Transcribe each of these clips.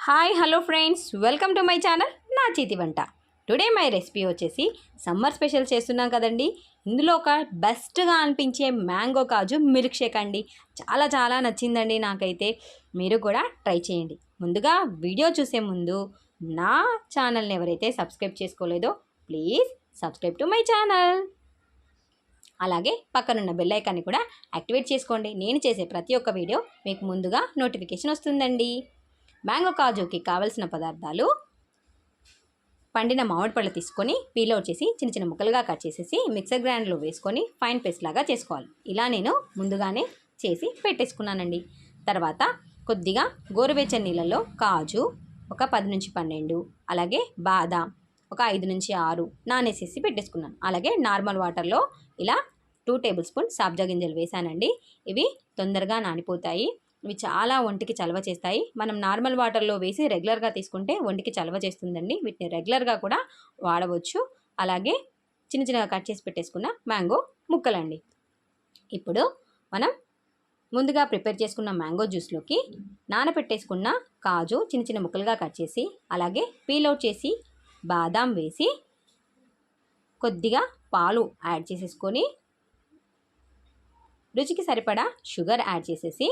Hi hello friends, welcome to my channel నా చేతి వంట. టుడే మై రెసిపీ వచ్చేసి సమ్మర్ స్పెషల్ చేస్తున్నాం కదండి. ఇందులో ఒక బెస్ట్గా అనిపించే మ్యాంగో కాజు మిల్క్ షేక్ అండి. చాలా చాలా నచ్చిందండి నాకైతే. మీరు కూడా ట్రై చేయండి. ముందుగా వీడియో చూసే ముందు నా ఛానల్ని ఎవరైతే సబ్స్క్రైబ్ చేసుకోలేదో please subscribe to my channel. అలాగే పక్కనున్న బెల్ ఐకాన్ని కూడా యాక్టివేట్ చేసుకోండి. నేను చేసే ప్రతి ఒక్క వీడియో మీకు ముందుగా నోటిఫికేషన్ వస్తుందండి. మ్యాంగో కాజుకి కావలసిన పదార్థాలు: పండిన మామిడి పళ్ళు తీసుకొని పీల్ అవుట్ చేసి చిన్న చిన్న ముక్కలుగా కట్ చేసేసి మిక్సర్ గ్రైండర్లో వేసుకొని ఫైన్ పేస్ట్ లాగా చేసుకోవాలి. ఇలా నేను ముందుగానే చేసి పెట్టేసుకున్నానండి. తర్వాత కొద్దిగా గోరువెచ్చని నీళ్ళలో కాజు ఒక 10 నుంచి 12, అలాగే బాదాం ఒక 5 నుంచి 6 నానేసేసి పెట్టేసుకున్నాను. అలాగే నార్మల్ వాటర్లో ఇలా 2 టేబుల్ స్పూన్ సబ్జా గింజలు వేసానండి. ఇవి తొందరగా నానిపోతాయి. ఇవి చాలా ఒంటికి చలవ చేస్తాయి. మనం నార్మల్ వాటర్లో వేసి రెగ్యులర్గా తీసుకుంటే ఒంటికి చలవ చేస్తుందండి. వీటిని రెగ్యులర్గా కూడా వాడవచ్చు. అలాగే చిన్న చిన్నగా కట్ చేసి పెట్టేసుకున్న మ్యాంగో ముక్కలండి. ఇప్పుడు మనం ముందుగా ప్రిపేర్ చేసుకున్న మ్యాంగో జ్యూస్లోకి నానబెట్టేసుకున్న కాజు చిన్న చిన్న ముక్కలుగా కట్ చేసి, అలాగే పీల్ అవుట్ చేసి బాదాం వేసి, కొద్దిగా పాలు యాడ్ చేసేసుకొని, రుచికి సరిపడా షుగర్ యాడ్ చేసేసి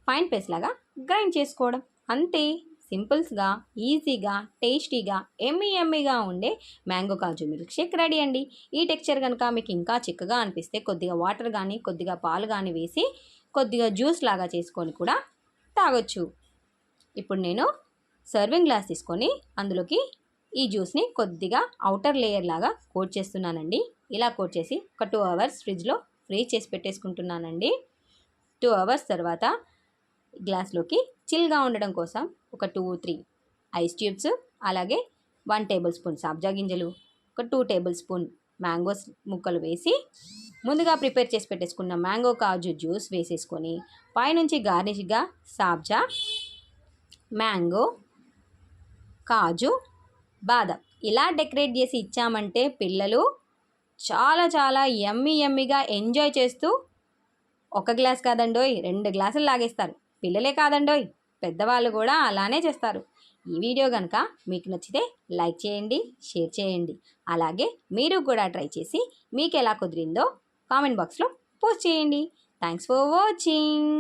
ఫైన్ పేస్ట్ లాగా గ్రైండ్ చేసుకోవడం. అంతే, సింపుల్స్గా, ఈజీగా, టేస్టీగా, ఎమ్మీగా ఉండే మ్యాంగో కాజు మిల్క్ షేక్ రెడీ అండి. ఈ టెక్స్చర్ కనుక మీకు ఇంకా చిక్కగా అనిపిస్తే కొద్దిగా వాటర్ కానీ కొద్దిగా పాలు కానీ వేసి కొద్దిగా జ్యూస్ లాగా చేసుకొని కూడా తాగొచ్చు. ఇప్పుడు నేను సర్వింగ్ గ్లాస్ తీసుకొని అందులోకి ఈ జ్యూస్ని కొద్దిగా అవుటర్ లేయర్ లాగా కోట్ చేస్తున్నానండి. ఇలా కోట్ చేసి ఒక 2 అవర్స్ ఫ్రిడ్జ్లో ఫ్రీజ్ చేసి పెట్టేసుకుంటున్నానండి. 2 అవర్స్ తర్వాత గ్లాస్లోకి చిల్గా ఉండడం కోసం ఒక 2-3 ఐస్ క్యూబ్స్, అలాగే 1 టేబుల్ స్పూన్ సబ్జా గింజలు, ఒక 2 టేబుల్ స్పూన్ మ్యాంగోస్ ముక్కలు వేసి, ముందుగా ప్రిపేర్ చేసి పెట్టేసుకున్న మ్యాంగో కాజు జ్యూస్ వేసేసుకొని పైనుంచి గార్నిష్గా సబ్జా, మ్యాంగో, కాజు, బాదం ఇలా డెకరేట్ చేసి ఇచ్చామంటే పిల్లలు చాలా చాలా యమ్మీగా ఎంజాయ్ చేస్తూ ఒక గ్లాస్ కాదండోయ్ 2 గ్లాసులు లాగేస్తారు. పిల్లలే కాదండోయ్, పెద్దవాళ్ళు కూడా అలానే చేస్తారు. ఈ వీడియో కనుక మీకు నచ్చితే లైక్ చేయండి, షేర్ చేయండి. అలాగే మీరు కూడా ట్రై చేసి మీకు ఎలా కుదిరిందో కామెంట్ బాక్స్లో పోస్ట్ చేయండి. Thanks for watching.